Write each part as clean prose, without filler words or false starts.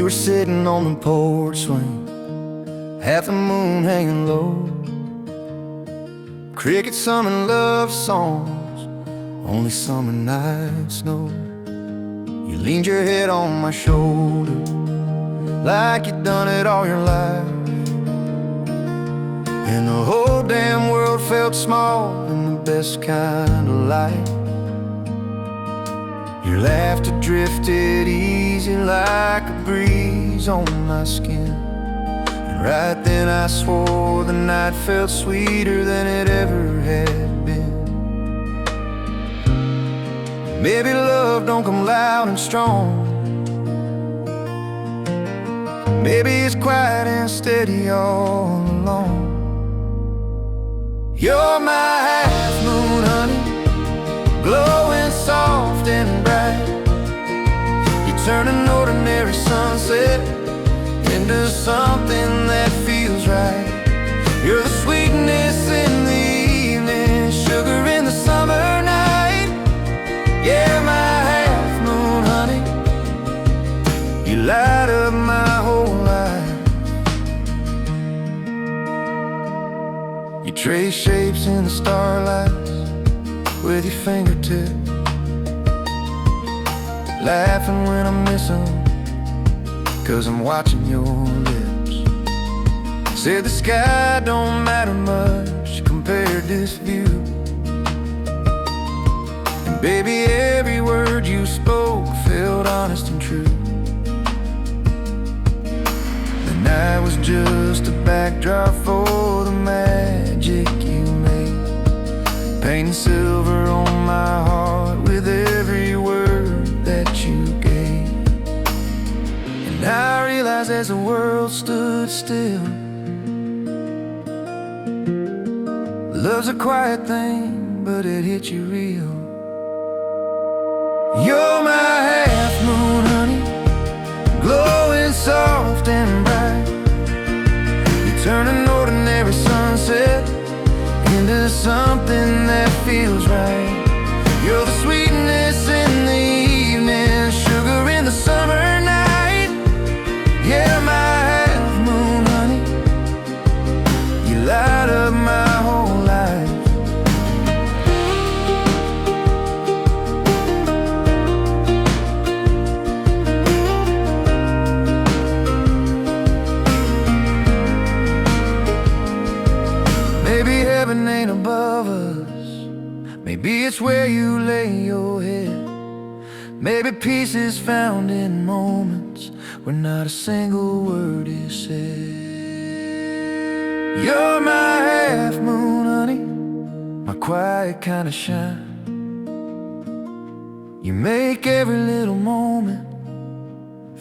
We were sitting on the porch swing, half the moon hanging low. Crickets humming love songs only summer nights know. You leaned your head on my shoulder like you'd done it all your life, and the whole damn world felt small in the best kind of light. Your laughter drifted easy like a breeze on my skin, and right then I swore the night felt sweeter than it ever had been. Maybe love don't come loud and strong, maybe it's quiet and steady all along. You're my half moon, honey, glowing soft and bright. You turn an ordinary sunset into something that feels right. You're the sweetness in the evening, sugar in the summer night. Yeah, my half moon, honey, you light up my whole life. You trace shapes in the starlight with your fingertips, laughing when I miss them, 'cause I'm watching your lips. Said the sky don't matter much compared to this view, and baby, every word you spoke felt honest and true. The night was just a backdrop for the magic you made, painting silver on my heart with every word that you gave. And I realized as the world stood still, love's a quiet thing, but it hit you real. You're my half moon, honey, glowing soft and bright. You turn an ordinary sunset into something that feels right. You're the sweetness in the evening, sugar in the summer night. Yeah, my half moon, honey, you light up my whole life. Maybe heaven ain't above us, maybe it's where you lay your head. Maybe peace is found in moments where not a single word is said. You're my half moon, honey, my quiet kind of shine. You make every little moment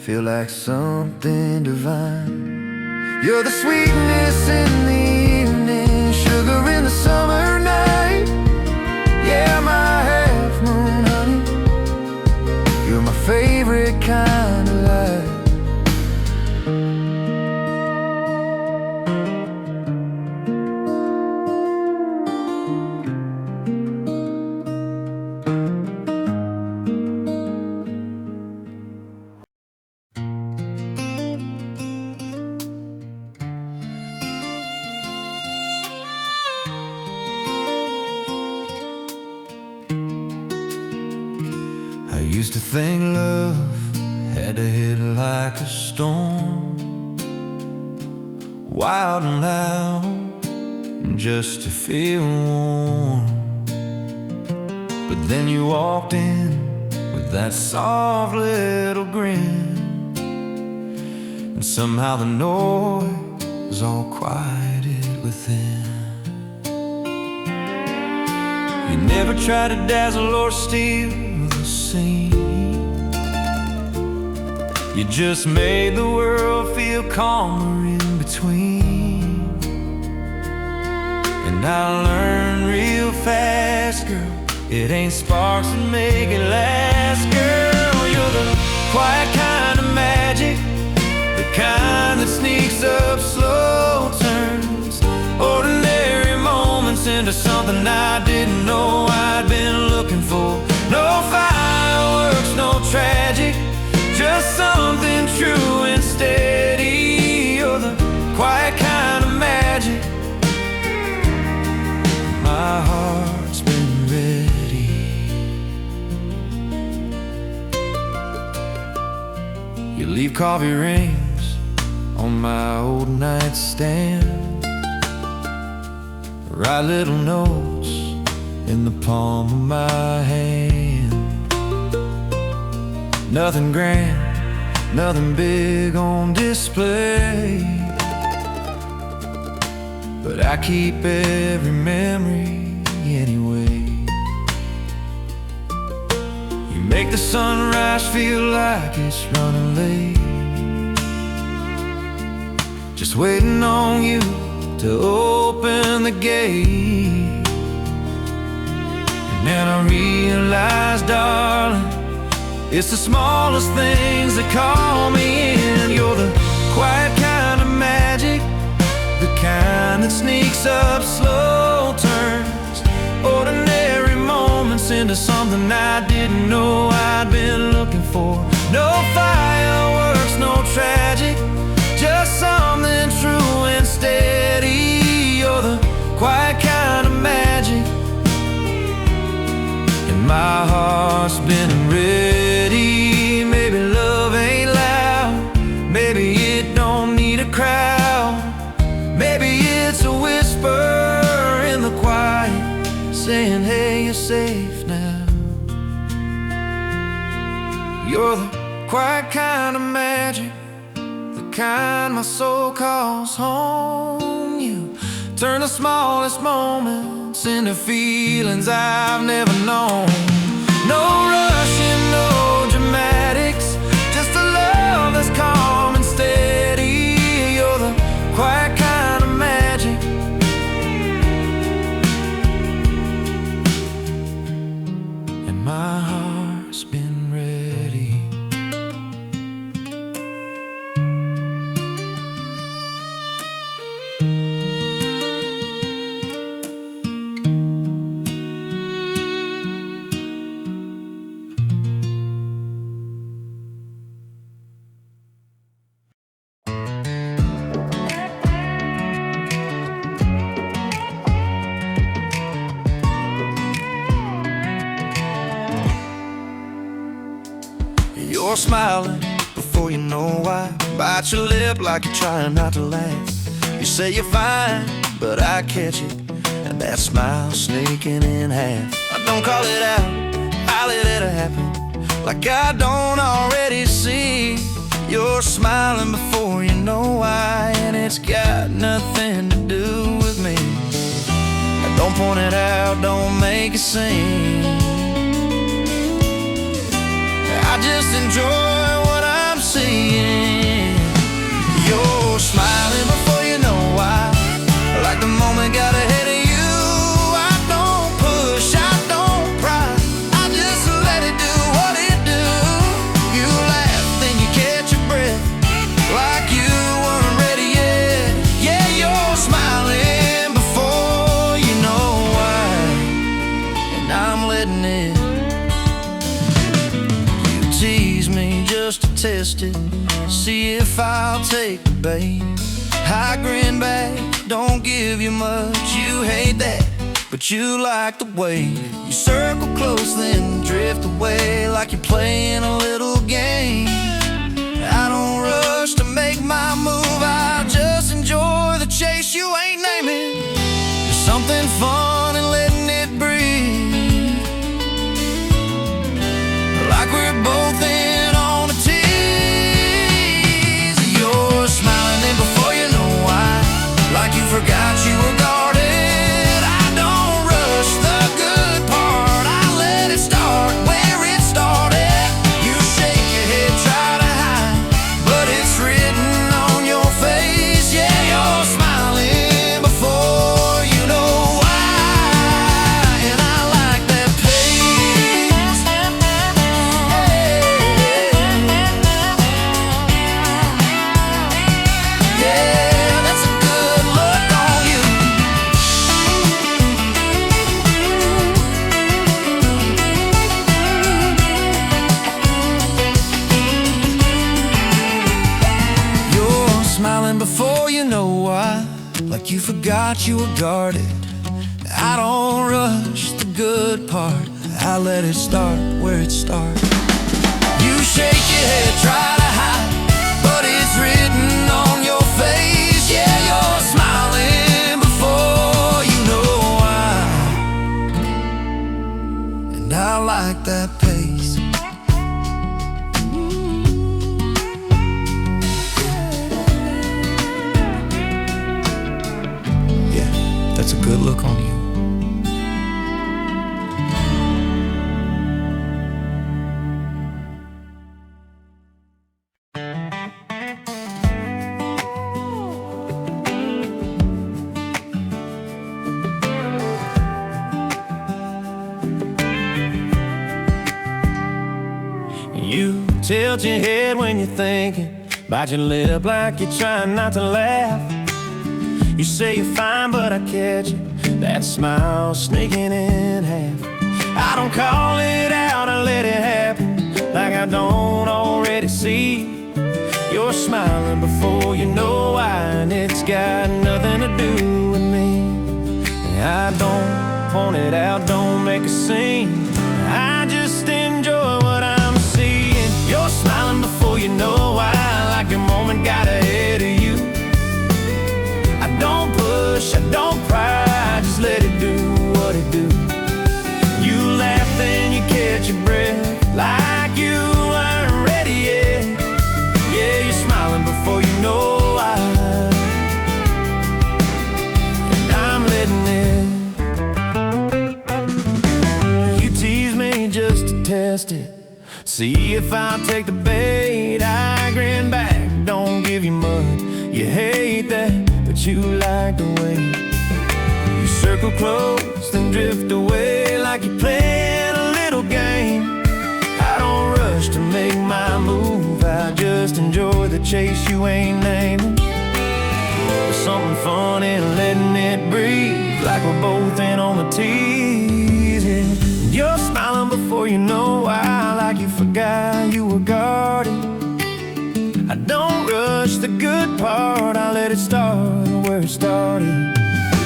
feel like something divine. You're the sweetness in the evening, sugar in the summer night. Yeah, my half moon, honey, you're my favorite kind of light. I used to think love had to hit like a storm, wild and loud, just to feel warm. But then you walked in with that soft little grin, and somehow the noise was all quieted within. You never tried to dazzle or steal the scene, you just made the world feel calmer in between. And I learned real fast, girl, it ain't sparks that make it last, girl. You're the quiet kind of magic, the kind that sneaks up slow, turns ordinary moments into something I didn't know I'd been looking for. No fireworks, no tragic, just something true and coffee rings on my old nightstand. Write little notes in the palm of my hand. Nothing grand, nothing big on display, but I keep every memory anyway. You make the sunrise feel like it's running late, just waiting on you to open the gate. And then I realize, darling, it's the smallest things that call me in. You're the quiet kind of magic, the kind that sneaks up slow, turns ordinary moments into something I didn't know I'd been looking for. No fireworks, no tragic, just something true and steady. You're the quiet kind of magic, and my heart's been ready. Maybe love ain't loud, maybe it don't need a crowd, maybe it's a whisper in the quiet saying, hey, you're safe now. You're the quiet kind of magic, the kind my soul calls home. You turn the smallest moments into feelings I've never known. No rushing, no dramatics, just a love that's calm and steady. You're the quiet kind of magic, and my heart's been ready. You're smiling before you know why. Bite your lip like you're trying not to laugh. You say you're fine, but I catch it, and that smile sneaking in half. I don't call it out, I let it happen, like I don't already see. You're smiling before you know why, and it's got nothing to do with me. Don't point it out, don't make a scene. I just enjoy what I'm seeing. You're smiling before you know why, like the moment got ahead of you. I don't push, I don't pry, I just let it do what it do. You laugh, then you catch your breath, like you weren't ready yet. Yeah, you're smiling before you know why, and I'm letting it. Tease me just to test it, see if I'll take the bait. I grin back, don't give you much, you hate that, but you like the way you circle close then drift away, like you're playing a little game. I don't rush to make my move, I just enjoy the chase you ain't naming. There's something fun in letting it breathe, like we're both in on a tease. You're smiling then before you know why, like you forgot you were guarded. I don't rush the good part, I let it start where it started. You shake your head, try to hide, but it's written on your face. Yeah, you're smiling before you know why, and I like that pace. Yeah, that's a good look on you. You're smiling before you know why, like you forgot you were guarded. I don't rush the good part, I let it start where it starts. You shake your head, try to hide, it's written on your face. Yeah, you're smiling before you know why. And I like that pace. Yeah, that's a good look on you. You tilt your head when you're thinking, bite your lip like you're trying not to laugh. You say you're fine, but I catch it, that smile sneaking in half. I don't call it out, I let it happen, like I don't already see. You're smiling before you know why, and it's got nothing to do with me. I don't point it out, don't make a scene, I just enjoy what I'm seeing. You're smiling before you know why, like your moment got ahead of you. I don't push, I don't pry, just let it do what it do. You laugh, then you catch your breath, like you weren't ready yet. Yeah, you're smiling before you know why, and I'm letting it. You tease me just to test it, see if I'll take the bait. I grin back, don't give you mud. You hate that, but you like the way you circle close, then drift away like you're playing a little game. I don't rush to make my move, I just enjoy the chase you ain't naming. There's something fun in letting it breathe, like we're both in on the tease. Yeah. You're smiling before you know why, like you forgot you were guarded. I don't rush the good part, I let it start where it started.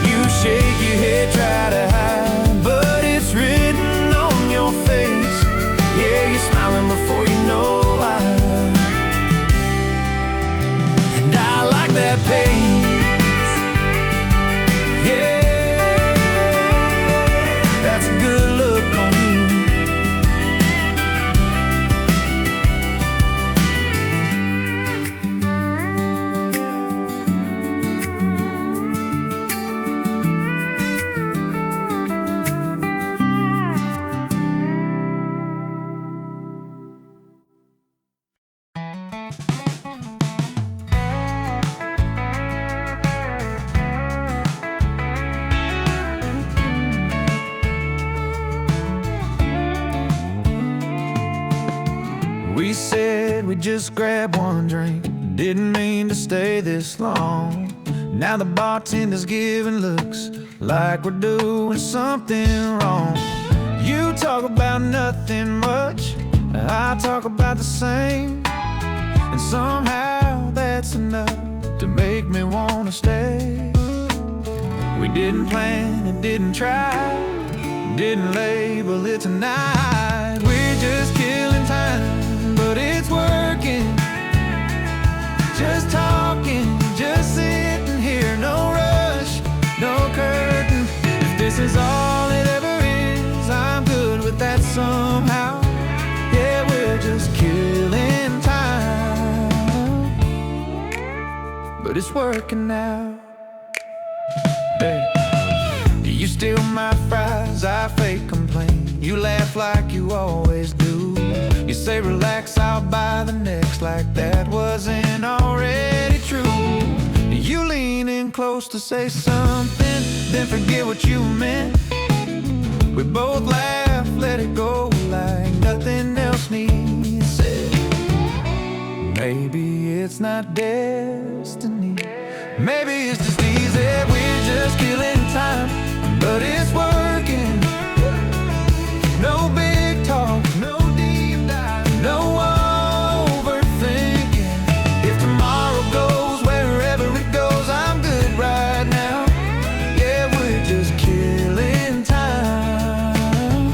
You shake your head, try to hide, but it's written on your face. Yeah, you're smiling before you know why, and I like that pace. Yeah, that's a good look on you. We said we'd just grab one drink, didn't mean to stay this long. Now the bartender's giving looks like we're doing something wrong. You talk about nothing much, I talk about the same, and somehow that's enough to make me wanna stay. We didn't plan and didn't try, didn't label it tonight. We're just killing time, but it's working. Just talking, just sitting here, no rush, no curtain. If this is all it ever is, I'm good with that somehow. Yeah, we're just killing time, but it's working now. Hey. You steal my fries, I fake complain. You laugh like you always do. You say relax, I'll buy the next, like that wasn't already true. You lean in close to say something, then forget what you meant. We both laugh, let it go, like nothing else needs said. Maybe it's not destiny, maybe it's just easy. We're just killing time, but it's working. No big talk, no deep dive, no overthinking. If tomorrow goes wherever it goes, I'm good right now. Yeah, we're just killing time,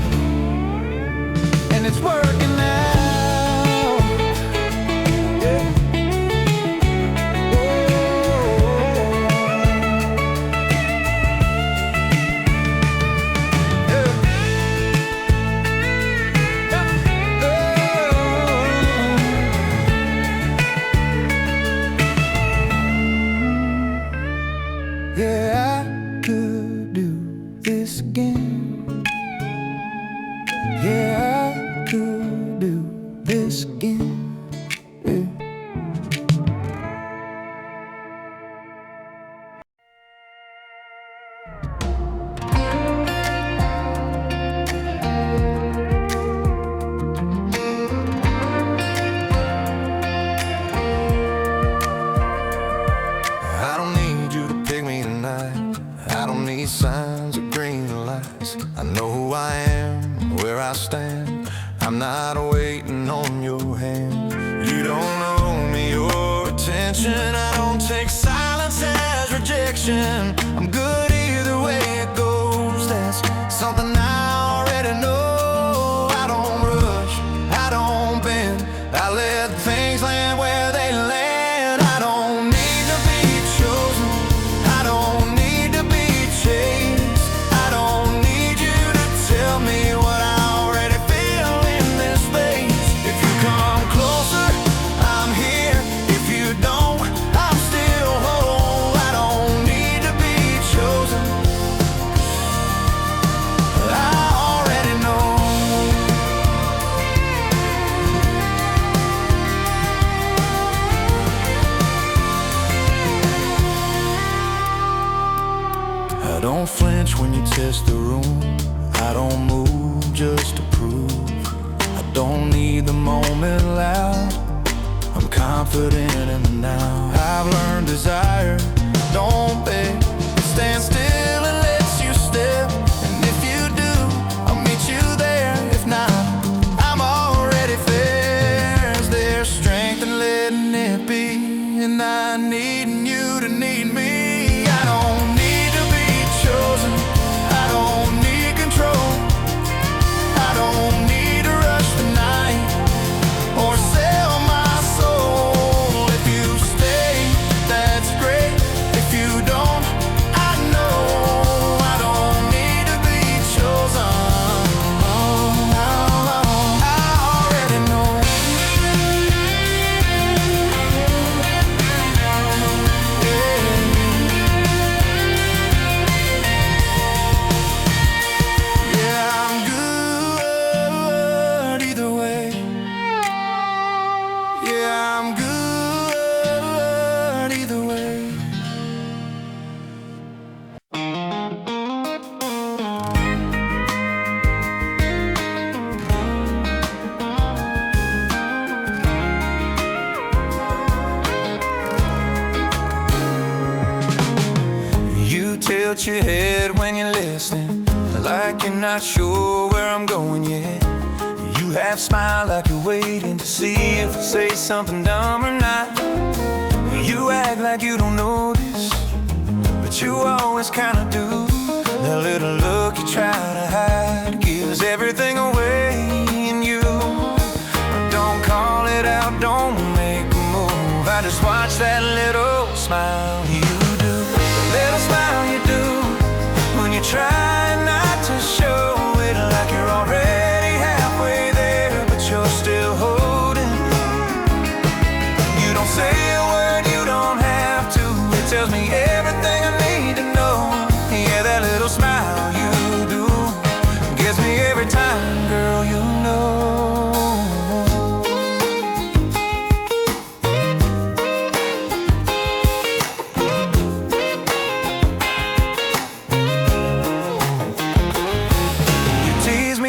and it's working now. Yeah. Yeah, I could do this again. Yeah, I could do this again. Yeah. I don't need you to pick me tonight. I don't need signs or green lights. I know who I am, where I stand. I'm not waiting on your hand. You don't owe me your attention. I don't take silence as rejection. I'm good either way it goes. That's something I already know. I don't rush, I don't bend. I let things land where they land. I don't need to be chosen. I don't need to be chased. I don't need you to tell me what I already feel in this space. If you come closer, I'm here. If you don't, I'm still whole. I don't need to be chosen. I already know. I don't flinch when you test the room. I don't move just to prove. I don't need the moment loud. I'm confident in the now. I've learned desire don't beg. It stands still and lets you step. And if you do, I'll meet you there. If not, I'm already fair. Is there strength in letting it be? And I needing you to need me. I don't need to be chosen. I don't need control. I don't need to rush the night or sell my soul. If you stay, that's great. If you don't, I know I don't need to be chosen. I already know. Yeah, I'm good either way. Yeah, I'm good either way. You tilt your head when you're listening, like you're not sure where I'm going yet. You half smile like you're waiting to see if I say something dumb or not. You act like you don't notice, but you always kinda do. That little look you try to hide gives everything away in you. Don't call it out, don't make a move. I just watch that little smile you do. The little smile you do when you try not to show it, like you're already halfway there, but you're still holding. You don't say a word, you don't have to. It tells me everything I need to know. Yeah, that little smile you do gets me every time, girl, you know.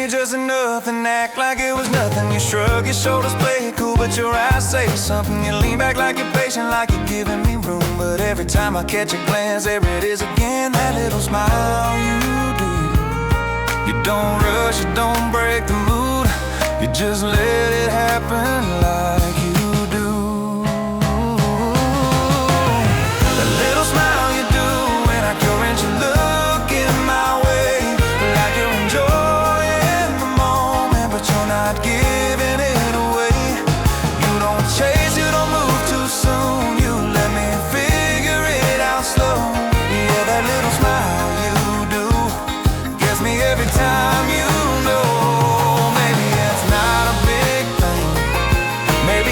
Just enough and act like it was nothing. You shrug your shoulders, play it cool, but your eyes say something. You lean back like you're patient, like you're giving me room. But every time I catch a glance, there it is again, that little smile you do. You don't rush, you don't break the mood. You just let it happen like you do. The little smile you do when I go and you look in my way, like you're enjoying the moment, but you're not giving it away. You don't chase, you don't move too soon. You let me figure it out slow. Yeah, that little smile you do gets me every time, you know. Maybe it's not a big thing, maybe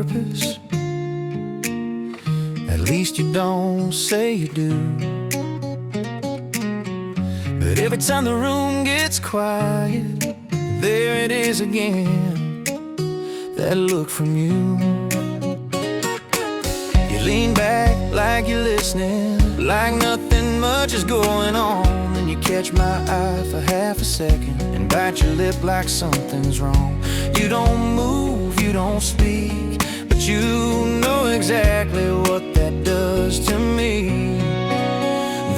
purpose. At least you don't say you do. But every time the room gets quiet, there it is again, that look from you. You lean back like you're listening, like nothing much is going on. Then you catch my eye for half a second and bite your lip like something's wrong. You don't move, you don't speak, but you know exactly what that does to me.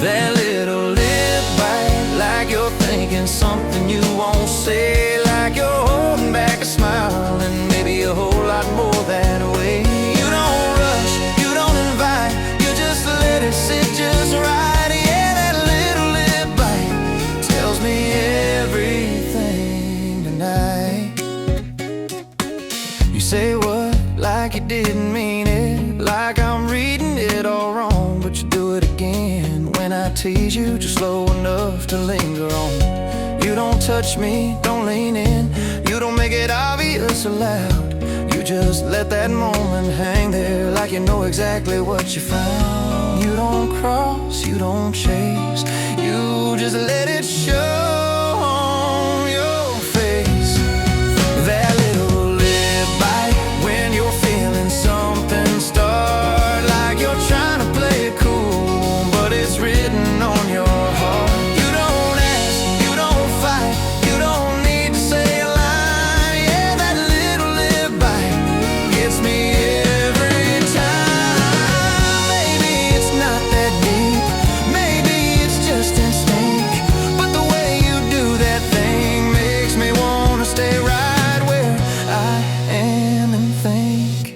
That little lip bite, like you're thinking something you won't say, like you're holding back a smile, and maybe a whole lot more that way. You don't rush, you don't invite, you just let it sit just right. Yeah, that little lip bite tells me everything tonight. You say what? Like you didn't mean it, like I'm reading it all wrong, but you do it again when I tease you, just slow enough to linger on. You don't touch me, don't lean in, you don't make it obvious or loud. You just let that moment hang there like you know exactly what you found. You don't cross, you don't chase, you just let it show on your face. That little lip bite when you're feeling something start, like you're trying to play it cool, but it's written on your heart. You don't ask, you don't fight, you don't need to say a line. Yeah, that little lip bite gets me every time. Maybe it's not that deep, maybe it's just instinct, but the way you do that thing makes me wanna stay right where I am and think.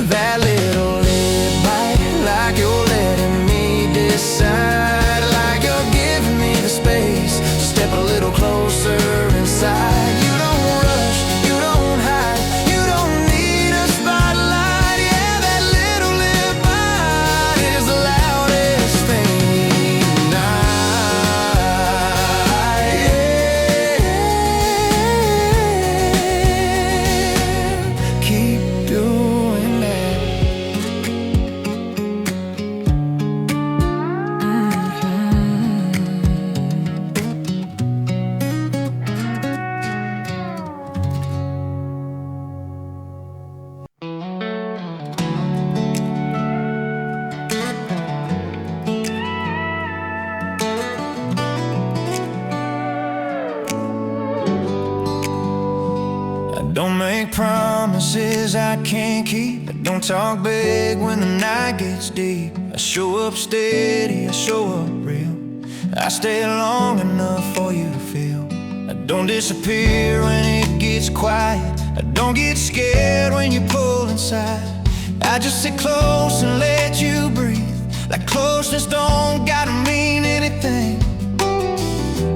That little lip bite, like you're letting me decide, like you're giving me the space to step a little closer inside. You don't rush, you don't hide, you don't need a spotlight. Yeah, that little lip bite is the loudest thing tonight. Yeah, keep doing that. I don't make promises I can't keep. I don't talk big when the night gets deep. I show up steady, I show up real. I stay long enough for you to feel. I don't disappear when it gets quiet. I don't get scared when you pull inside. I just sit close and let you breathe. Like closeness don't gotta mean anything.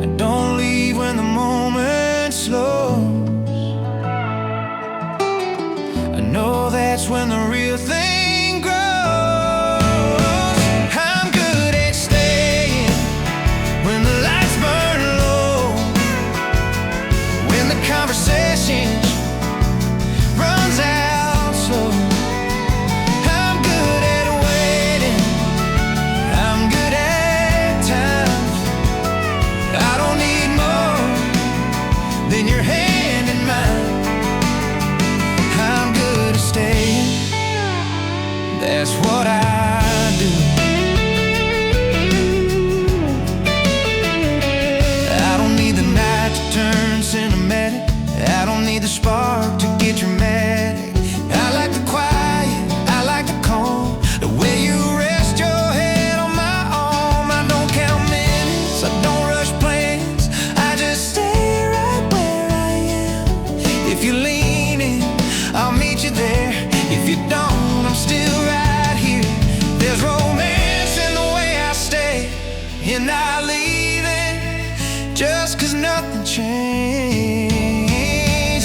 I don't leave when the moment slows. I know that's when the real thing grows. I'm good at staying when the lights burn low, when the conversation runs out slow. I'm good at waiting, I'm good at time. I don't need more than your hand in mine. I'm good at staying, that's what I do. I don't need the night to turn cinematic, I don't need the spark to get dramatic. I like the quiet, I like the calm, the way you rest your head on my arm. I don't count minutes, I don't rush plans, I just stay right where I am. If you're leaning, I'll meet you there. If you don't, I'm still right here. There's romance in the way I stay, and I leave it just 'cause nothing changed.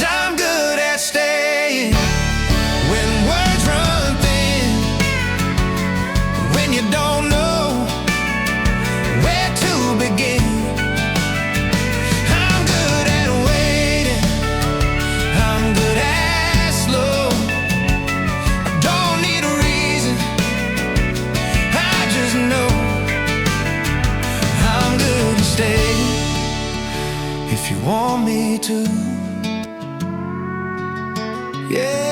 I'm good at staying when words run thin, when you don't know where to begin. I'm good at waiting, I'm good at slow. if you want me to. Yeah.